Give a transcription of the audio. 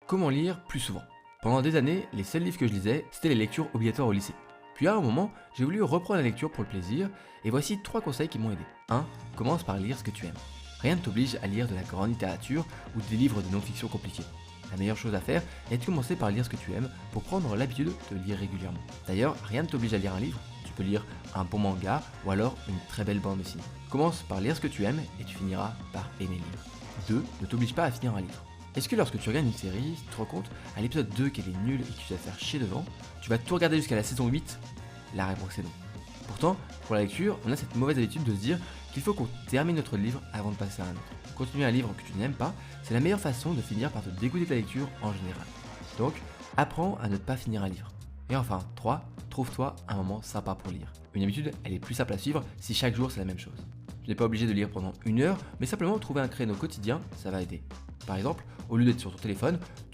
Comment lire plus souvent? Pendant des années, les seuls livres que je lisais, c'était les lectures obligatoires au lycée. Puis à un moment, j'ai voulu reprendre la lecture pour le plaisir, et voici 3 conseils qui m'ont aidé. 1. Commence par lire ce que tu aimes. Rien ne t'oblige à lire de la grande littérature ou des livres de non-fiction compliqués. La meilleure chose à faire est de commencer par lire ce que tu aimes pour prendre l'habitude de lire régulièrement. D'ailleurs, rien ne t'oblige à lire un livre. Tu peux lire un bon manga ou alors une très belle bande dessinée. Commence par lire ce que tu aimes et tu finiras par aimer lire. 2. Ne t'oblige pas à finir un livre. Est-ce que lorsque tu regardes une série, tu te rends compte à l'épisode 2 qu'elle est nulle et que tu vas te faire chier devant, tu vas tout regarder jusqu'à la saison 8? La réponse est non. Pourtant, pour la lecture, on a cette mauvaise habitude de se dire qu'il faut qu'on termine notre livre avant de passer à un autre. Continuer un livre que tu n'aimes pas, c'est la meilleure façon de finir par te dégoûter de la lecture en général. Donc, apprends à ne pas finir un livre. Et enfin, 3. Trouve-toi un moment sympa pour lire. Une habitude, elle est plus simple à suivre si chaque jour c'est la même chose. Tu n'es pas obligé de lire pendant 1 heure, mais simplement trouver un créneau quotidien, ça va aider. Par exemple, au lieu d'être sur ton téléphone,